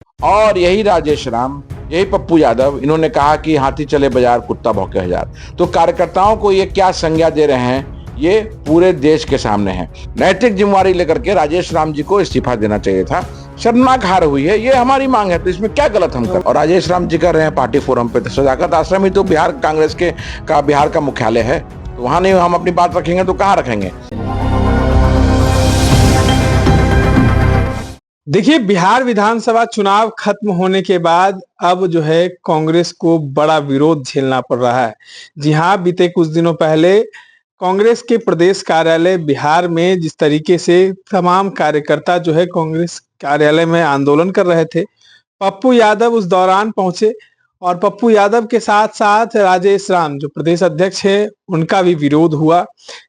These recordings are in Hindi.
और यही राजेश राम, यही पप्पू यादव, इन्होंने कहा कि हाथी चले बाजार कुत्ता भौंके हजार। तो कार्यकर्ताओं को ये क्या संज्ञा दे रहे हैं, ये पूरे देश के सामने है। नैतिक जिम्मेवारी लेकर के राजेश राम जी को इस्तीफा देना चाहिए था। शर्मनाक हार हुई है, ये हमारी मांग है, तो इसमें क्या गलत हम कर। और राजेश राम जी कर रहे हैं पार्टी फोरम पे, तो सदाकत आश्रम ही तो बिहार कांग्रेस के बिहार का मुख्यालय है, तो वहां नहीं हम अपनी बात रखेंगे तो कहाँ रखेंगे। देखिए, बिहार विधानसभा चुनाव खत्म होने के बाद अब जो है कांग्रेस को बड़ा विरोध झेलना पड़ रहा है। जी हाँ, बीते कुछ दिनों पहले कांग्रेस के प्रदेश कार्यालय बिहार में जिस तरीके से तमाम कार्यकर्ता जो है कांग्रेस कार्यालय में आंदोलन कर रहे थे, पप्पू यादव उस दौरान पहुंचे और पप्पू यादव के साथ साथ राजेश राम जो प्रदेश अध्यक्ष है उनका भी विरोध हुआ,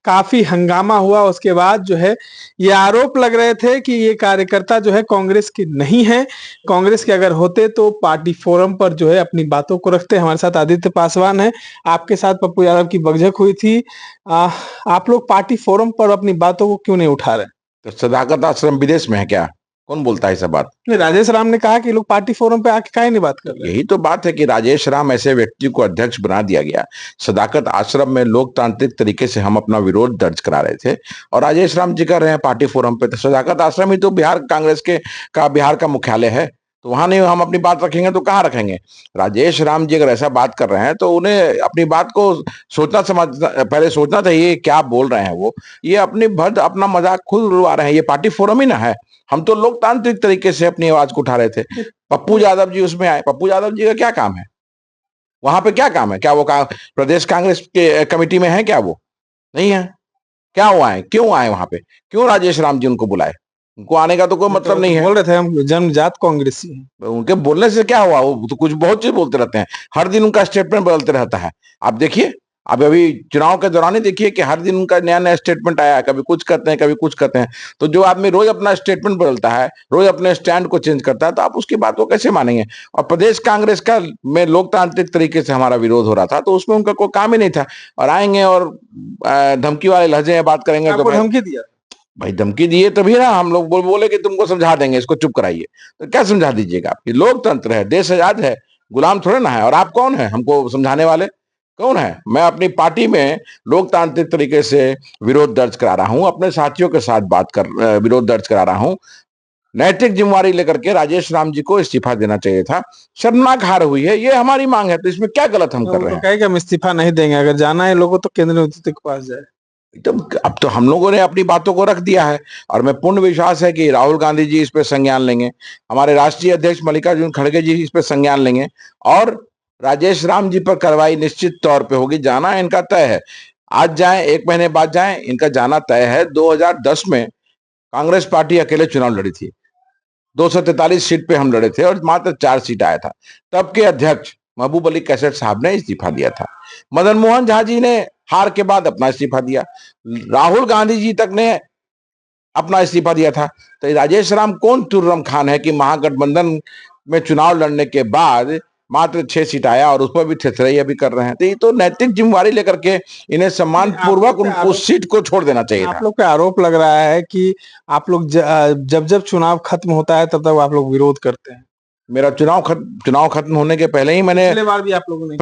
काफी हंगामा हुआ। उसके बाद जो है ये आरोप लग रहे थे कि ये कार्यकर्ता जो है कांग्रेस के नहीं है, कांग्रेस के अगर होते तो पार्टी फोरम पर जो है अपनी बातों को रखते। हमारे साथ आदित्य पासवान है, आपके साथ पप्पू यादव की बकझक हुई थी। आप लोग पार्टी फोरम पर अपनी बातों को क्यों नहीं उठा रहे? तो सदाकत आश्रम विदेश में है क्या? कौन बोलता है सब बात? राजेश राम ने कहा कि लोग पार्टी फोरम पे आके काहे नहीं बात कर रहे? यही तो बात है कि राजेश राम ऐसे व्यक्ति को अध्यक्ष बना दिया गया। सदाकत आश्रम में लोकतांत्रिक तरीके से हम अपना विरोध दर्ज करा रहे थे और राजेश राम जी कर रहे हैं पार्टी फोरम पे, तो सदाकत आश्रम ही तो बिहार कांग्रेस के बिहार का मुख्यालय है, तो वहां नहीं हम अपनी बात रखेंगे तो कहाँ रखेंगे। राजेश राम जी अगर ऐसा बात कर रहे हैं तो उन्हें अपनी बात को सोचना समझना, पहले सोचना चाहिए क्या बोल रहे हैं वो। ये अपनी भद अपना मजाक खुद उड़वा रहे हैं, ये पार्टी फोरम ही ना है। हम तो लोकतांत्रिक तरीके से अपनी आवाज को उठा रहे थे। पप्पू यादव जी उसमें आए, पप्पू यादव जी का क्या काम है वहां पे? क्या काम है? क्या वो प्रदेश कांग्रेस के कमेटी में है क्या? वो नहीं है। क्या वो आए, क्यों आए वहां पे? क्यों राजेश राम जी उनको बुलाए? उनको आने का तो कोई मतलब नहीं है। बोल रहे थे हम जन्मजात कांग्रेसी हैं। उनके बोलने से क्या हुआ? वो तो कुछ बहुत चीज बोलते रहते हैं, हर दिन उनका स्टेटमेंट बदलते रहता है। आप देखिए, अब अभी चुनाव के दौरान ही देखिए कि हर दिन उनका नया नया स्टेटमेंट आया है, कभी कुछ करते हैं कभी कुछ करते हैं। तो जो आदमी रोज अपना स्टेटमेंट बदलता है, रोज अपने स्टैंड को चेंज करता है, तो आप उसकी बात को कैसे मानेंगे? और प्रदेश कांग्रेस का में लोकतांत्रिक तरीके से हमारा विरोध हो रहा था, तो उसमें उनका कोई काम ही नहीं था। और आएंगे और धमकी वाले लहजे में बात करेंगे। तो धमकी दिया भाई धमकी दिए तभी ना हम लोग बोले कि तुमको समझा देंगे, इसको चुप कराइए। तो क्या समझा दीजिएगा? आपकी लोकतंत्र है, देश आजाद है, गुलाम थोड़े ना है। और आप कौन है हमको समझाने वाले? कौन है? मैं अपनी पार्टी में लोकतांत्रिक तरीके से विरोध दर्ज करा रहा हूं, अपने साथियों के साथ विरोध दर्ज करा रहा हूं। नैतिक जिम्मेवारी लेकर के राजेश राम जी को इस्तीफा देना चाहिए था। शर्मनाक हार हुई है, ये हमारी मांग है, तो इसमें क्या गलत हम कर रहे हैं। कि हम इस्तीफा नहीं देंगे, अगर जाना है लोगों तो केंद्रीय नेतृत्व के पास जाए। तो अब तो हम लोगों ने अपनी बातों को रख दिया है और मैं पूर्ण विश्वास है कि राहुल गांधी जी इस पे संज्ञान लेंगे, हमारे राष्ट्रीय अध्यक्ष मल्लिकार्जुन खड़गे जी इस पे संज्ञान लेंगे और राजेश राम जी पर कार्रवाई निश्चित तौर पे होगी। जाना इनका तय है, आज जाए, एक महीने बाद जाए, इनका जाना तय है। 2010 में कांग्रेस पार्टी अकेले चुनाव लड़ी थी, 243 सीट पे हम लड़े थे और मात्र 4 सीट आया था। तब के अध्यक्ष महबूब अली कैसर साहब ने इस्तीफा दिया था। मदन मोहन झा जी ने हार के बाद अपना इस्तीफा दिया। राहुल गांधी जी तक ने अपना इस्तीफा दिया था। तो राजेश राम कौन तुर्रम खान है कि महागठबंधन में चुनाव लड़ने के बाद मात्र 6 सीट आया और उस पर भी थेथरैया भी कर रहे हैं। तो ये तो नैतिक जिम्मेवारी लेकर के इन्हें सम्मान पूर्वक उस सीट को छोड़ देना चाहिए था। आप लोग पे आरोप लग रहा है कि आप लोग जब जब चुनाव खत्म होता है तब तक आप लोग विरोध करते हैं। मेरा चुनाव खत्म होने के पहले ही मैंने पिछले बार भी आप लोगों ने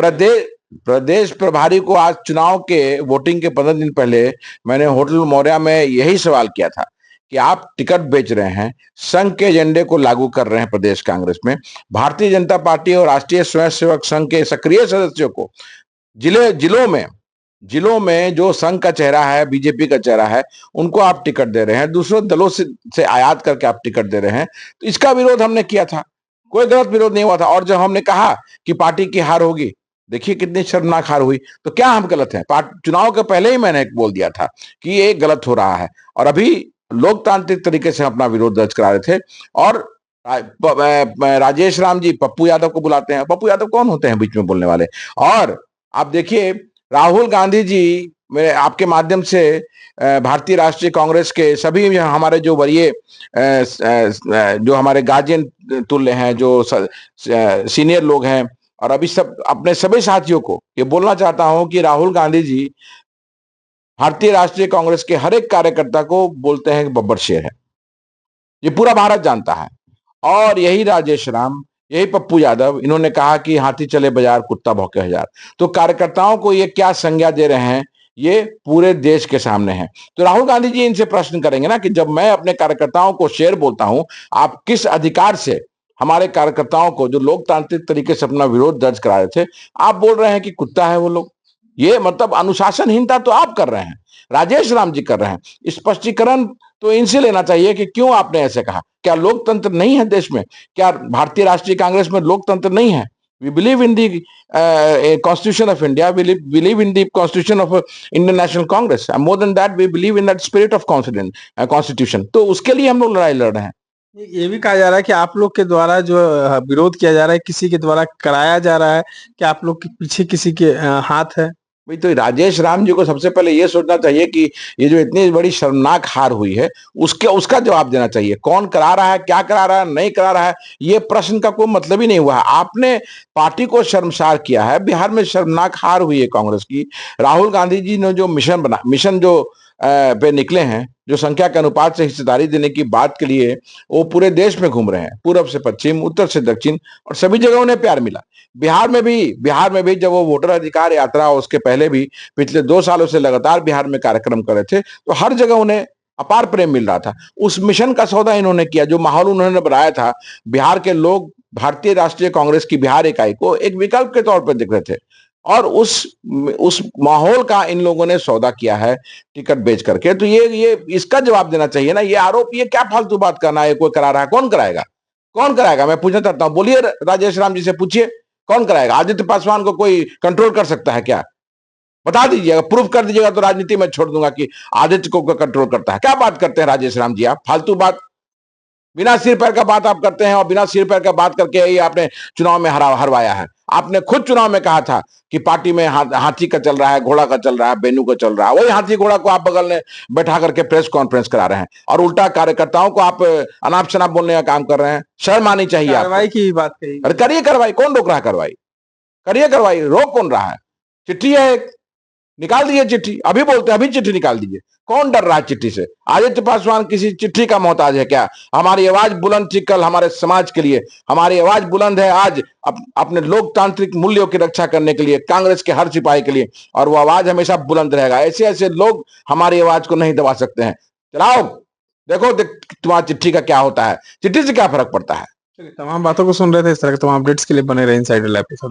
प्रदेश प्रभारी को आज चुनाव के वोटिंग के 15 दिन पहले मैंने होटल मौर्या में यही सवाल किया था कि आप टिकट बेच रहे हैं, संघ के एजेंडे को लागू कर रहे हैं प्रदेश कांग्रेस में। भारतीय जनता पार्टी और राष्ट्रीय स्वयंसेवक संघ के सक्रिय सदस्यों को जिलों में जो संघ का चेहरा है, बीजेपी का चेहरा है, उनको आप टिकट दे रहे हैं, दूसरों दलों से आयात करके आप टिकट दे रहे हैं। तो इसका विरोध हमने किया था, कोई गलत विरोध नहीं हुआ था। और जब हमने कहा कि पार्टी की हार होगी, देखिए कितनी शर्मनाक हार हुई, तो क्या हम गलत हैं? चुनाव के पहले ही मैंने बोल दिया था कि ये गलत हो रहा है और अभी लोकतांत्रिक तरीके से अपना विरोध दर्ज करा रहे थे। और राजेश राम जी पप्पू यादव को बुलाते हैं। पप्पू यादव कौन होते हैं बीच में बोलने वाले? और आप देखिए, राहुल गांधी जी मेरे आपके माध्यम से भारतीय राष्ट्रीय कांग्रेस के सभी हमारे जो वरीय जो हमारे गार्जियन तुल्य हैं, जो सीनियर लोग हैं, और अभी सब अपने सभी साथियों को ये बोलना चाहता हूं कि राहुल गांधी जी भारतीय राष्ट्रीय कांग्रेस के हर एक कार्यकर्ता को बोलते हैं कि बब्बर शेर है। ये पूरा भारत जानता है और यही राजेश राम, यही पप्पू यादव, इन्होंने कहा कि हाथी चले बाजार कुत्ता भौंके हजार। तो कार्यकर्ताओं को ये क्या संज्ञा दे रहे हैं, ये पूरे देश के सामने है। तो राहुल गांधी जी इनसे प्रश्न करेंगे ना कि जब मैं अपने कार्यकर्ताओं को शेर बोलता हूं, आप किस अधिकार से हमारे कार्यकर्ताओं को, जो लोकतांत्रिक तरीके से अपना विरोध दर्ज करा रहे थे, आप बोल रहे हैं कि कुत्ता है वो लोग। ये मतलब अनुशासनहीनता तो आप कर रहे हैं, राजेश राम जी कर रहे हैं। स्पष्टीकरण तो इनसे लेना चाहिए कि क्यों आपने ऐसे कहा। क्या लोकतंत्र नहीं है देश में? क्या भारतीय राष्ट्रीय कांग्रेस में लोकतंत्र नहीं है? We believe in the Constitution of India. We believe in the Constitution of Indian National Congress. And more than that, we believe in that spirit of Constitution. तो उसके लिए हम लोग लड़ाई लड़ रहे हैं। ये भी कहा जा रहा है कि आप लोग के द्वारा जो विरोध किया जा रहा है, किसी के द्वारा कराया जा रहा है, कि आप लोग के पीछे किसी के हाथ है? भाई, तो राजेश राम जी को सबसे पहले ये सोचना चाहिए कि ये जो इतनी बड़ी शर्मनाक हार हुई है, उसका जवाब देना चाहिए। कौन करा रहा है, क्या करा रहा है, नहीं करा रहा है, ये प्रश्न का कोई मतलब ही नहीं हुआ है। आपने पार्टी को शर्मसार किया है। बिहार में शर्मनाक हार हुई है कांग्रेस की। राहुल गांधी जी ने जो मिशन जो पे निकले हैं, जो संख्या के अनुपात से हिस्सेदारी देने की बात के लिए वो पूरे देश में घूम रहे हैं, पूरब से पश्चिम, उत्तर से दक्षिण, और सभी जगह उन्हें प्यार मिला। बिहार में भी जब वो वोटर अधिकार यात्रा, उसके पहले भी पिछले 2 सालों से लगातार बिहार में कार्यक्रम कर रहे थे, तो हर जगह उन्हें अपार प्रेम मिल रहा था। उस मिशन का सौदा इन्होंने किया, जो माहौल उन्होंने बनाया था। बिहार के लोग भारतीय राष्ट्रीय कांग्रेस की बिहार इकाई को एक विकल्प के तौर पर देख रहे थे, और उस माहौल का इन लोगों ने सौदा किया है टिकट बेच करके। तो ये इसका जवाब देना चाहिए ना। ये आरोप, ये क्या फालतू बात करना है? कोई करा रहा है, कौन कराएगा? कौन कराएगा? मैं पूछना चाहता हूं। बोलिए, राजेश राम जी से पूछिए, कौन कराएगा? आदित्य पासवान को कोई कंट्रोल कर सकता है क्या? बता दीजिएगा, प्रूफ कर दीजिएगा, तो राजनीति में छोड़ दूंगा कि आदित्य को कंट्रोल करता है। क्या बात करते हैं राजेश राम जी? आप फालतू बात, बिना सिर पैर का बात आप करते हैं, और बिना सिर पैर का बात करके ही आपने चुनाव में हरवाया है। आपने खुद चुनाव में कहा था कि पार्टी में हाथी का चल रहा है, घोड़ा का चल रहा है, बेनू का चल रहा है। वही हाथी घोड़ा को आप बगल में बैठा करके प्रेस कॉन्फ्रेंस करा रहे हैं, और उल्टा कार्यकर्ताओं को आप अनाप शनाप बोलने का काम कर रहे हैं। शर्म आनी चाहिए आपको। कार्रवाई की बात कही। अरे करिए कार्रवाई, कौन रोक रहा है कार्रवाई? करिए कार्रवाई, रोक कौन रहा है? चिट्ठी है एक, निकाल दीजिए चिट्ठी। अभी बोलते हैं, अभी चिट्ठी निकाल दीजिए। कौन डर रहा है चिट्ठी से? आदित्य पासवान किसी चिट्ठी का मोहताज है क्या? हमारी आवाज बुलंद थी कल हमारे समाज के लिए, हमारी आवाज बुलंद है आज अपने लोकतांत्रिक मूल्यों की रक्षा करने के लिए, कांग्रेस के हर सिपाही के लिए, और वो आवाज हमेशा बुलंद रहेगा। ऐसे ऐसे लोग हमारी आवाज को नहीं दबा सकते हैं। चलाओ, देखो तुम्हारा चिट्ठी का क्या होता है। चिट्ठी से क्या फर्क पड़ता है? तमाम बातों को सुन रहे थे। इस तरह के तमाम अपडेट्स के लिए बने रहे इनसाइडर लैब के साथ।